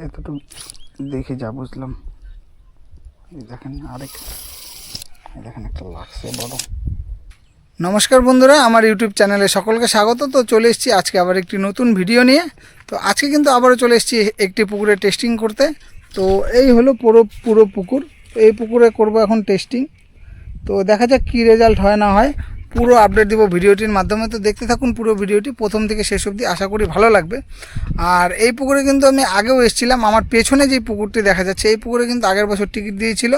এতটুকু দেখে যা বুঝলাম। এই দেখেন দেখেন একটা লাগছে বড়। নমস্কার বন্ধুরা, আমার ইউটিউব চ্যানেলে সকলকে স্বাগত। তো চলে এসেছি আজকে আবার একটি নতুন ভিডিও নিয়ে। তো আজকে কিন্তু আবারও চলে এসেছি একটি পুকুরে টেস্টিং করতে। তো এই হলো পুরো পুকুর। তো এই পুকুরে করব এখন টেস্টিং। তো দেখা যাক কী রেজাল্ট হয় না হয়, পুরো আপডেট দেবো ভিডিওটির মাধ্যমে। তো দেখতে থাকুন পুরো ভিডিওটি প্রথম থেকে শেষ অবধি, আশা করি ভালো লাগবে। আর এই পুকুরে কিন্তু আমি আগেও এসেছিলাম। আমার পেছনে যে পুকুরটি দেখা যাচ্ছে, এই পুকুরে কিন্তু আগের বছর টিকিট দিয়েছিল,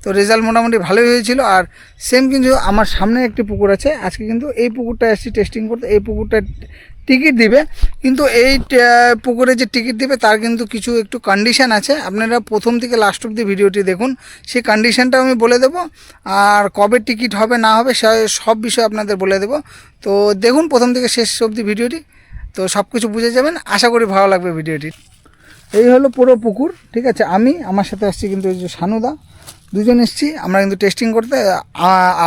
তো রেজাল্ট মোটামুটি ভালোই হয়েছিল। আর সেম কিন্তু আমার সামনে একটি পুকুর আছে, আজকে কিন্তু এই পুকুরটা এসেছি টেস্টিং করতে। এই পুকুরটা টিকিট দিবে, কিন্তু এই পুকুরে যে টিকিট দিবে তার কিন্তু কিছু একটু কন্ডিশান আছে। আপনারা প্রথম থেকে লাস্ট অবধি ভিডিওটি দেখুন, সেই কন্ডিশানটা আমি বলে দেবো। আর কবে টিকিট হবে না হবে সব বিষয় আপনাদের বলে দেবো। তো দেখুন প্রথম থেকে শেষ অবধি ভিডিওটি, তো সব কিছু বুঝে যাবেন। আশা করি ভালো লাগবে ভিডিওটি। এই হলো পুরো পুকুর, ঠিক আছে। আমি আমার সাথে আসছি কিন্তু এই যে সানুদা, দুজন এসেছি আমরা কিন্তু টেস্টিং করতে।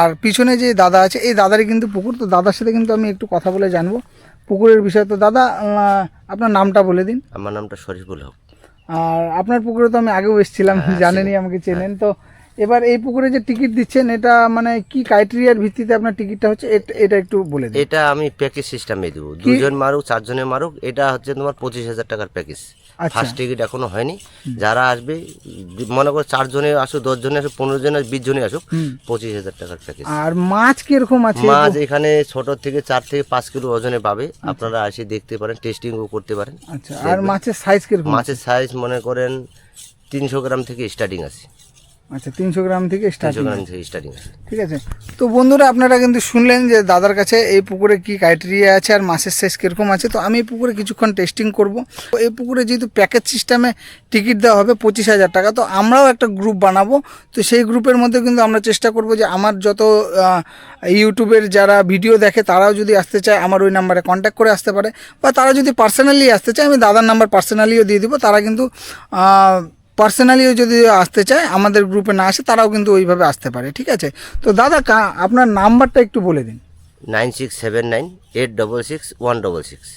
আর পিছনে যে দাদা আছে, এই দাদারই কিন্তু পুকুর। তো দাদার সাথে কিন্তু আমি একটু কথা বলে জানবো পুকুরের বিষয়ে। তো দাদা, আপনার নামটা বলে দিন। আমার নামটা শরীফুল হক। আর আপনার পুকুরে তো আমি আগেও এসেছিলাম, জানেনই, আমাকে চেনেন। তো এবার এই পুকুরে যে টিকিট দিচ্ছেন, এটা মানে কি ক্রাইটেরিয়ার ভিত্তিতে আপনার টিকিটটা হচ্ছে, এটা একটু বলে দিন। এটা আমি প্যাকেজ সিস্টেমে দেবো, দুজন মারুক চারজনে মারুক। এটা হচ্ছে তোমার 25,000 টাকার প্যাকেজ। ফার্স্ট টিকিট এখনো হয়নি। যারা আসবে, মনে করো 4 জনে আসুক, 10 জনে আসুক, 15 জনে, 20 জনে আসুক, 25,000 টাকার প্যাকেজ। আর মাছ কিরকম আছে? মাছ এখানে ছোট থেকে 4 থেকে 5 কিলো ওজনে পাবে। আপনারা এসে দেখতে পারেন, টেস্টিংও করতে পারেন। আচ্ছা, আর মাছের সাইজ কিরকম? মাছের সাইজ মনে করেন 300 গ্রাম থেকে স্টার্টিং আছে। আচ্ছা, 300 গ্রাম থেকে স্টার্টিং আছে। ঠিক আছে। তো বন্ধুরা, আপনারা কিন্তু শুনলেন যে দাদার কাছে এই পুকুরে কি ক্রাইটেরিয়া আছে আর মাছের সাইজ কীরকম আছে। তো আমি এই পুকুরে কিছুক্ষণ টেস্টিং করব। তো এই পুকুরে যেহেতু প্যাকেজ সিস্টেমে টিকিট দেওয়া হবে 25,000 টাকা, তো আমরাও একটা গ্রুপ বানাবো। তো সেই গ্রুপের মধ্যে কিন্তু আমরা চেষ্টা করব যে আমার যত ইউটিউবের যারা ভিডিও দেখে তারাও যদি আসতে চায়, আমার ওই নাম্বারে কন্ট্যাক্ট করে আসতে পারে। বা তারা যদি পার্সোনালি আসতে চায়, আমি দাদার নাম্বার পার্সোনালিও দিয়ে দিব। তারা কিন্তু পার্সোনালিও যদি আসতে চায়, আমাদের গ্রুপে না আসে, তারাও কিন্তু ওইভাবে আসতে পারে, ঠিক আছে। তো দাদা, আপনার নাম্বারটা একটু বলে দিন। 9679866166।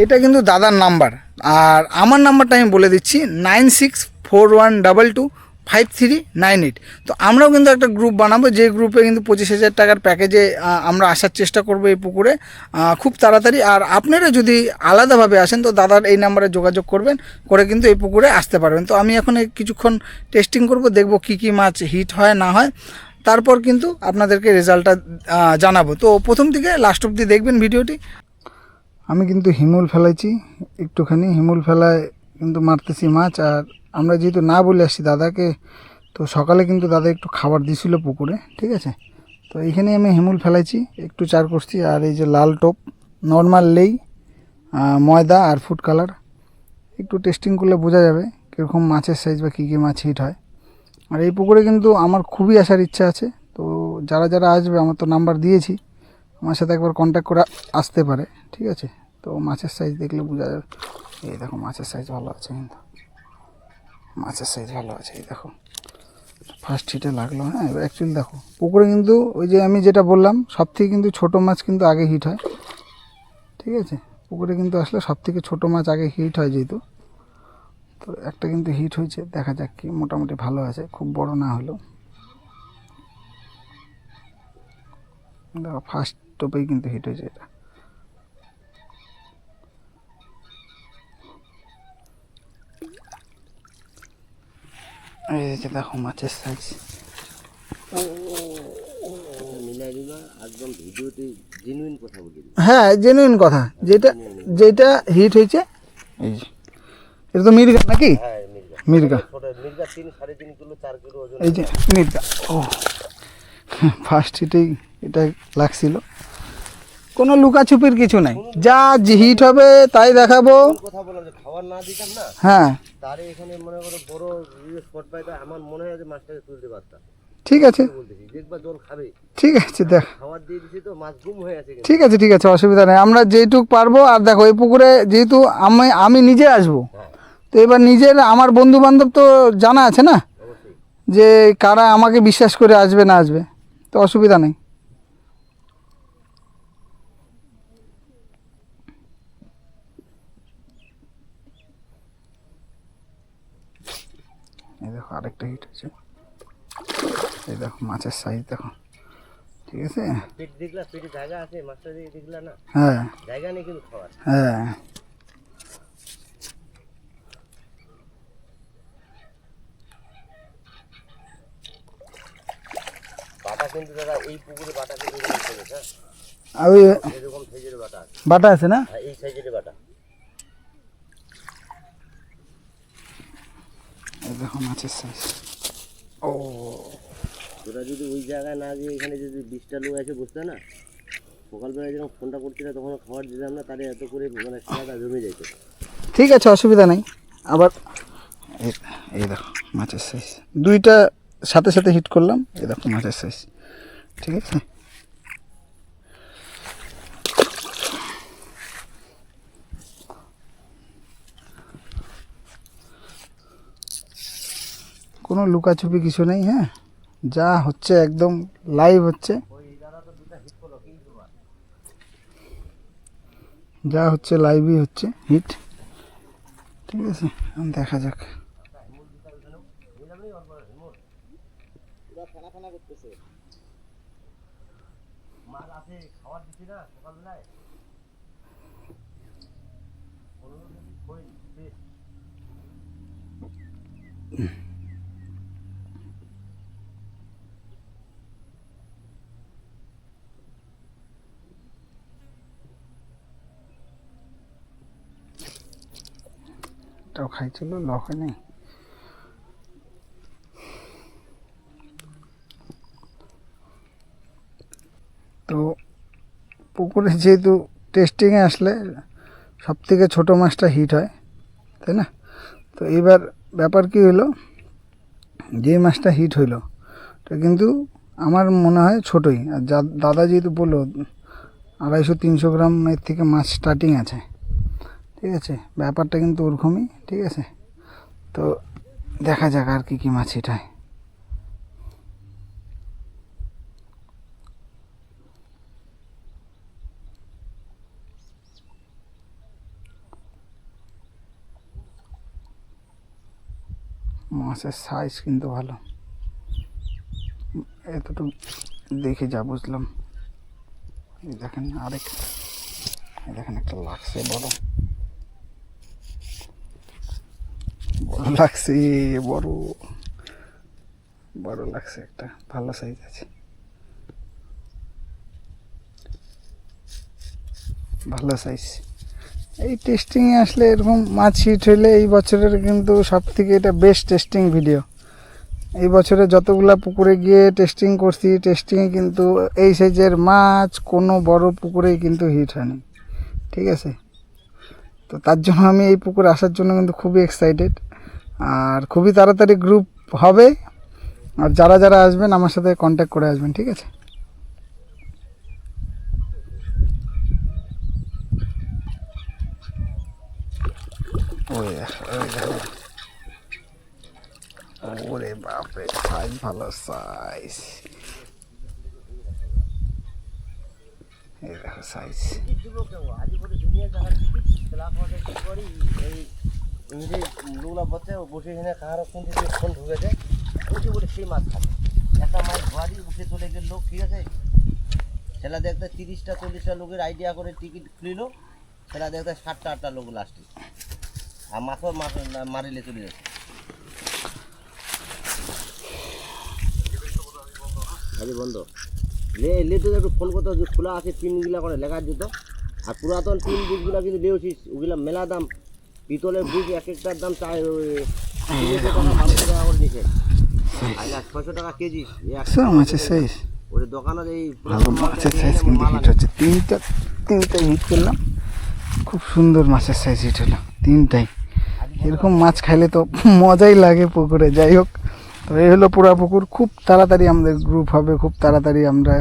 এটা কিন্তু দাদার নাম্বার। আর আমার নাম্বারটা আমি বলে দিচ্ছি, 9641225398। তো আমরাও কিন্তু একটা গ্রুপ বানাবো, যে গ্রুপে কিন্তু 25,000 টাকার প্যাকেজে আমরা আসার চেষ্টা করব এই পুকুরে খুব তাড়াতাড়ি। আর আপনারা যদি আলাদাভাবে আসেন, তো দাদার এই নাম্বারে যোগাযোগ করবেন, করে কিন্তু এই পুকুরে আসতে পারবেন। তো আমি এখন কিছুক্ষণ টেস্টিং করব, দেখব কি কি মাছ হিট হয় না হয়, তারপর কিন্তু আপনাদেরকে রেজাল্টটা জানাবো। তো প্রথম থেকে লাস্ট অবধি দেখবেন ভিডিওটি। আমি কিন্তু হিমুল ফেলাইছি, একটুখানি হিমুল ফেলায় কিন্তু মারতেছি মাছ। আর আমরা যেহেতু না বলে আসছি দাদাকে, তো সকালে কিন্তু দাদা একটু খাবার দিয়েছিল পুকুরে, ঠিক আছে। তো এইখানে আমি হিমুল ফেলাইছি, একটু চার করছি। আর এই যে লাল টোপ, নর্মাল লেই, ময়দা আর ফুড কালার, একটু টেস্টিং করলে বোঝা যাবে কীরকম মাছের সাইজ বা কী কী মাছ হিট হয়। আর এই পুকুরে কিন্তু আমার খুবই আসার ইচ্ছা আছে। তো যারা যারা আসবে, আমার তো নাম্বার দিয়েছি, আমার সাথে একবার কন্ট্যাক্ট করে আসতে পারে, ঠিক আছে। তো মাছের সাইজ দেখলে বোঝা যাবে। এই দেখো, মাছের সাইজ ভালো আছে, কিন্তু মাছের সাইজ ভালো আছে। এই দেখো, ফার্স্ট হিটে লাগলো। হ্যাঁ, এবার অ্যাকচুয়ালি দেখো পুকুরে কিন্তু ওই যে আমি যেটা বললাম, সব থেকে কিন্তু ছোটো মাছ কিন্তু আগে হিট হয়, ঠিক আছে। পুকুরে কিন্তু আসলে সব থেকে ছোটো মাছ আগে হিট হয় যেহেতু। তো একটা কিন্তু হিট হয়েছে, দেখা যাক কি, মোটামুটি ভালো আছে, খুব বড় না হলেও। দেখো ফার্স্ট টোপেই কিন্তু হিট হয়েছে এটা। এই যে দেখো মাছের সাইজ। হ্যাঁ, জেনুইন কথা, যেটা হিট হয়েছে। এই যে এটা তো মির্গা নাকি? মির্গা। এই যে মির্গা। ও, ফার্স্ট হিটেই এটা লাগছিল, কোনো লুকাছুপির কিছু নাই। যা হিট হবে তাই দেখাবো। হ্যাঁ, ঠিক আছে, ঠিক আছে, দেখ, ঠিক আছে, ঠিক আছে, অসুবিধা নেই, আমরা যেটুক পারবো। আর দেখো এই পুকুরে যেহেতু আমি নিজে আসবো, তো এবার নিজের আমার বন্ধু বান্ধব তো জানা আছে না, যে কারা আমাকে বিশ্বাস করে আসবে না আসবে, তো অসুবিধা নেই। এই দেখো আরেকটা হিট হচ্ছে, এই দেখো মাছের সাইজ দেখো, ঠিক আছে। পেট দেখলা, পেটে জায়গা আছে, মাছটা দেখলা না, হ্যাঁ জায়গা নেই কিন্তু খাওয়ার। হ্যাঁ বাটা কিন্তু দাদা এই পুকুরে বাটা কিন্তু এরকম চলেছে, হ্যাঁ আর ওই এরকম সাইজের বাটা আছে, বাটা আছে না, হ্যাঁ এই সাইজের বাটা। এই দেখো মাছের সাইজ। ও তোরা যদি ওই জায়গায় না গিয়ে এখানে যদি 20টা লোক আছে বুঝতে না, সকালবেলায় যখন ফোনটা করছিল তখন খাবার দিলাম না, তাহলে এত করে মানে সারাটা জমে যাইতো। ঠিক আছে, অসুবিধা নেই। আবার এই দেখো মাছের সাইজ, দুইটা সাথে সাথে হিট করলাম, এই দেখো মাছের সাইজ, ঠিক আছে। কোনো লুকাছুপি কিছু নেই, হ্যাঁ যা হচ্ছে একদম লাইভ হচ্ছে, যা হচ্ছে লাইভই হচ্ছে হিট, ঠিক আছে। এখন দেখা যাক। এটাও খাইছিল, লক হয় নাই। তো পুকুরে যেহেতু টেস্টিংয়ে আসলে সব থেকে ছোটো মাছটা হিট হয়, তাই না? তো এইবার ব্যাপার কি হলো, যে মাছটা হিট হইলো এটা কিন্তু আমার মনে হয় ছোটোই, আর দাদা যেহেতু বললো 250-300 গ্রামের থেকে মাছ স্টার্টিং আছে, ঠিক আছে, ব্যাপারটা কিন্তু ওরকমই, ঠিক আছে। তো দেখা যাক আর কি মাছ হিট হয়। মাছের সাইজ কিন্তু ভালো, এতটুকু দেখে যা বুঝলাম। এই দেখেন এই দেখেন একটা লাগছে, বড় বড় লাগছে, বড় বড় লাগছে, একটা ভালো সাইজ আছে, ভালো সাইজ। এই টেস্টিংয়ে আসলে এরকম মাছ হিট হইলে এই বছরের কিন্তু সব থেকে এটা বেস্ট টেস্টিং ভিডিও। এই বছরে যতগুলা পুকুরে গিয়ে টেস্টিং করছি, টেস্টিংয়ে কিন্তু এই সাইজের মাছ কোনো বড় পুকুরেই কিন্তু হিট হয়নি, ঠিক আছে। তো তার জন্য আমি এই পুকুরে আসার জন্য কিন্তু খুবই এক্সাইটেড, আর খুবই তাড়াতাড়ি গ্রুপ হবে, আর যারা যারা আসবেন আমার সাথে কন্ট্যাক্ট করে আসবেন, ঠিক আছে। ওরে বাপরে, সাইজ ভালো সাইজ, এই দেখো সাইজ। বসে এখানে কারো কোন দিকে ফোন ঢুকেছে, বসে বলে সেই মাছ খাবে, একটা মাছ ধোয়ারি উঠে চলে গেল লোক, ঠিক আছে। সেটা দেখতে 30টা-40টা লোকের আইডিয়া করে টিকিট খুলিল, সেটা দেখতে 7টা-8টা লোক লাস্টে, আর মাছও মারিলে চলে যাচ্ছে। আরে বন্ধ লে তো একটু ফোন করতে, খোলা আছে টিনগুলা করে লেখা যেত, আর পুরাতন টিন বুকগুলা কিন্তু লেউছিস, ওগুলা মেলা দাম, পিতলের বুক এক একটার দাম 300 টাকা 1200 টাকা করে নিচ্ছে, 600 টাকা কেজি। মাছের সাইজ ওই দোকানের এই ভালো, মাছের সাইজ কিন্তু হিট হচ্ছে, তিনটা হিট করলাম, খুব সুন্দর মাছের সাইজ হিট হলো তিনটাই। এরকম মাছ খাইলে তো মজাই লাগে পুকুরে। যাই হোক, তো এই হলো পুরা পুকুর, খুব তাড়াতাড়ি আমাদের গ্রুপ হবে, খুব তাড়াতাড়ি আমরা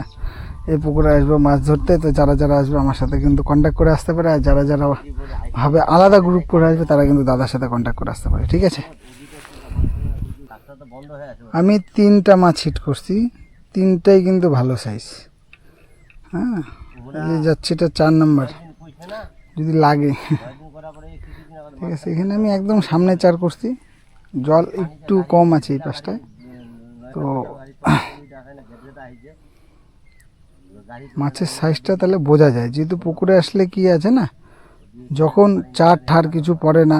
এই পুকুরে আসবো মাছ ধরতে। তো যারা যারা আসবে আমার সাথে কিন্তু কন্ট্যাক্ট করে আসতে পারে, আর যারা যারা ভাবে আলাদা গ্রুপ করে আসবে তারা কিন্তু দাদার সাথে কন্ট্যাক্ট করে আসতে পারে, ঠিক আছে। আমি 3টা মাছ হিট করছি, 3টাই কিন্তু ভালো সাইজ। হ্যাঁ, এই যাচ্ছে এটা 4 নম্বর, যদি লাগে, ঠিক আছে। এখানে আমি একদম সামনে 4 করছি, জল একটু কম আছে এই পাশটায়। তো মাছের সাইজটা তাহলে বোঝা যায়, যেহেতু পুকুরে আসলে কি আছে না, যখন চার ঠার কিছু পড়ে না,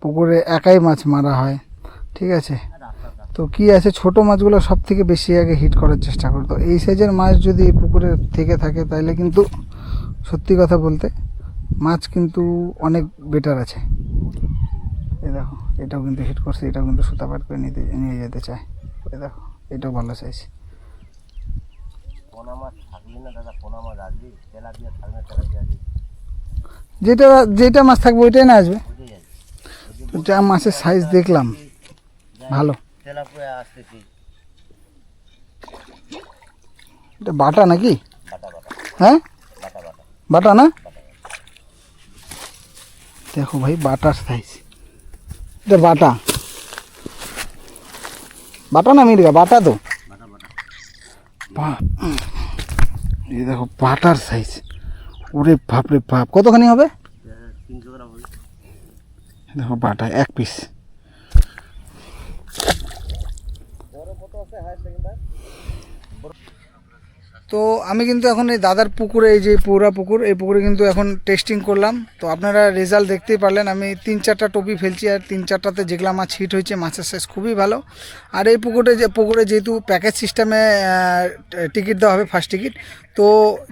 পুকুরে একাই মাছ মারা হয়, ঠিক আছে। তো কি আছে, ছোট মাছগুলো সব থেকে বেশি আগে হিট করার চেষ্টা করে। তো এই সাইজের মাছ যদি এই পুকুরে থেকে থাকে তাহলে কিন্তু সত্যি কথা বলতে মাছ কিন্তু অনেক বেটার আছে। এই দেখো, এটাও কিন্তু হিট করছে, এটাও কিন্তু সুতা পাট করে নিয়ে যেতে চায়। এই দেখো, এটাও ভালো সাইজ। পোনা মাছ থাকলে না দাদা, পোনা মাছ আসবে, তেলাপিয়া থাকলে তেলাপিয়া আসবে, যেটা যেটা মাছ থাকবে ওইটাই না আসবে। তো যা মাছের সাইজ দেখলাম ভালো। তেলাপিয়া আসতেছি। এটা বাটা নাকি? বাটা বাটা হ্যাঁ, বাটা বাটা বাটা না? দেখো ভাই, বাটার সাইজ, এটা বাটা। বাটা না মির্গা? বাটা তো। বাটা বাটা। এই দেখো বাটার সাইজ, ওরে বাপ রে বাপ, কতখানি হবে? 300 গ্রাম হবে। দেখো বাটা 1 পিস। তো আমি কিন্তু এখন এই দাদার পুকুরে, এই যে পুরা পুকুর, এই পুকুরে কিন্তু এখন টেস্টিং করলাম। তো আপনারা রেজাল্ট দেখতেই পারলেন, আমি 3-4টা টোপি ফেলছি, আর 3-4টাতে যেগুলা মাছ হিট হয়েছে, মাছের সাইজ খুবই ভালো। আর এই পুকুরে যেহেতু প্যাকেজ সিস্টেমে টিকিট দেওয়া হবে, ফার্স্ট টিকিট। তো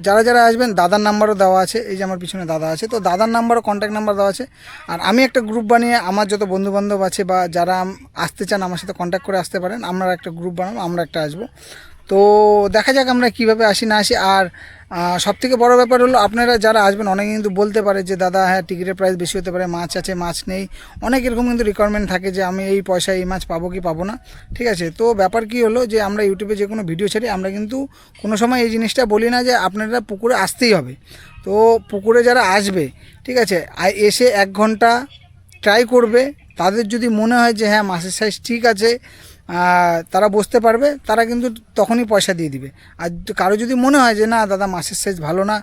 যারা যারা আসবেন, দাদার নাম্বারও দেওয়া আছে, এই যে আমার পিছনে দাদা আছে, তো দাদার নাম্বারও কন্ট্যাক্ট নাম্বার দেওয়া আছে। আর আমি একটা গ্রুপ বানিয়ে আমার যত বন্ধুবান্ধব আছে বা যারা আসতে চান আমার সাথে কন্ট্যাক্ট করে আসতে পারেন, আমরা একটা গ্রুপ বানাবো, আমরা একটা আসবো। তো দেখা যাক আমরা কিভাবে আসি না আসি। আর সবথেকে বড় ব্যাপার হলো, আপনারা যারা আসবেন, অনেকে কিন্তু বলতে পারে যে দাদা হ্যাঁ টিকিটের প্রাইস বেশি হতে পারে, মাছ আছে মাছ নেই, অনেক এরকম কিন্তু রিকোয়ারমেন্ট থাকে যে আমি এই পয়সায় এই মাছ পাবো কি পাবো না, ঠিক আছে। তো ব্যাপার কি হলো, যে আমরা ইউটিউবে যে কোনো ভিডিও ছাড়ি, আমরা কিন্তু কোনো সময় এই জিনিসটা বলি না যে আপনারা পুকুরে আসতেই হবে। তো পুকুরে যারা আসবে, ঠিক আছে, এসে 1 ঘন্টা ট্রাই করবে, তাদের যদি মনে হয় যে হ্যাঁ মাছের সাইজ ঠিক আছে, তারা বসতে পারবে, তারা কিন্তু তখনই পয়সা দিয়ে দিবে। আর কারো যদি মনে হয় যে না দাদা মাছের সাইজ ভালো না,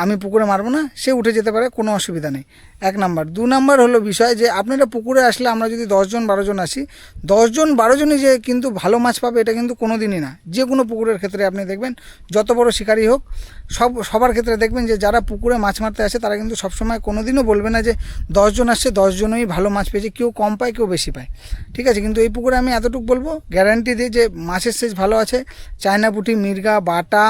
আমি পুকুরে মারবো না, সে উঠে যেতে পারে, কোনো অসুবিধা নেই। 1 নাম্বার। 2 নাম্বার হলো বিষয়, যে আপনারা পুকুরে আসলে, আমরা যদি 10-12 জন আসি, 10-12 জনই যে কিন্তু ভালো মাছ পাবে এটা কিন্তু কোনো দিনই না। যে কোনো পুকুরের ক্ষেত্রে আপনি দেখবেন, যত বড় শিকারি হোক, সবার ক্ষেত্রে দেখবেন যে যারা পুকুরে মাছ মারতে আসে, তারা কিন্তু সবসময় কোনো দিনও বলবে না যে 10 জন আসছে 10 জনই ভালো মাছ পেয়েছে, কেউ কম পায় কেউ বেশি পায়, ঠিক আছে। কিন্তু এই পুকুরে আমি এতটুকু বলবো, গ্যারান্টি দিই যে মাছের সাইজ ভালো আছে, চায়না পুঁটি, মির্গা, বাটা,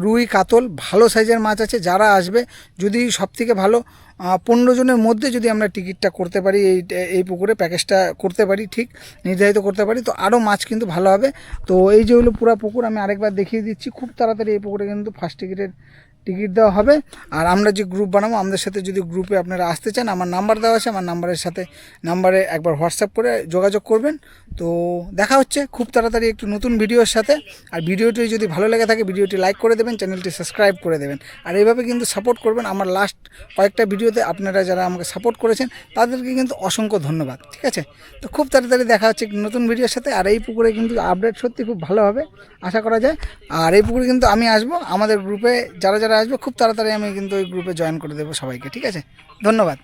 রুই, কাতল, ভালো সাইজের মাছ আছে। যারা আসবে, যদি সবথেকে ভালো 15 জনের মধ্যে যদি আমরা টিকিটটা করতে পারি, এই পুকুরে প্যাকেজটা করতে পারি, ঠিক নির্ধারিত করতে পারি, তো আরও মাছ কিন্তু ভালো হবে। তো এই যে হলো পুরো পুকুর, আমি আরেকবার দেখিয়ে দিচ্ছি, খুব তাড়াতাড়ি এই পুকুরে কিন্তু ফার্স্ট টিকিট দেওয়া হবে। আর আমরা যে গ্রুপ বানাবো, আমাদের সাথে যদি গ্রুপে আপনারা আসতে চান, আমার নাম্বার দেওয়া আছে, আমার নাম্বারে একবার হোয়াটসঅ্যাপ করে যোগাযোগ করবেন। তো দেখা হচ্ছে খুব তাড়াতাড়ি একটু নতুন ভিডিওর সাথে। আর ভিডিওটি যদি ভালো লেগে থাকে, ভিডিওটি লাইক করে দেবেন, চ্যানেলটি সাবস্ক্রাইব করে দেবেন, আর এইভাবে কিন্তু সাপোর্ট করবেন। আমার লাস্ট কয়েকটা ভিডিওতে আপনারা যারা আমাকে সাপোর্ট করেছেন, তাদেরকে কিন্তু অসংখ্য ধন্যবাদ, ঠিক আছে। তো খুব তাড়াতাড়ি দেখা হচ্ছে একটি নতুন ভিডিওর সাথে। আর এই পুকুরে কিন্তু আপডেট সত্যি খুব ভালো হবে, আশা করা যায়। আর এই পুকুরে কিন্তু আমি আসবো, আমাদের গ্রুপে যারা যারা আসবে, খুব তাড়াতাড়ি আমি কিন্তু ওই গ্রুপে জয়েন করে দেবো সবাইকে, ঠিক আছে। ধন্যবাদ।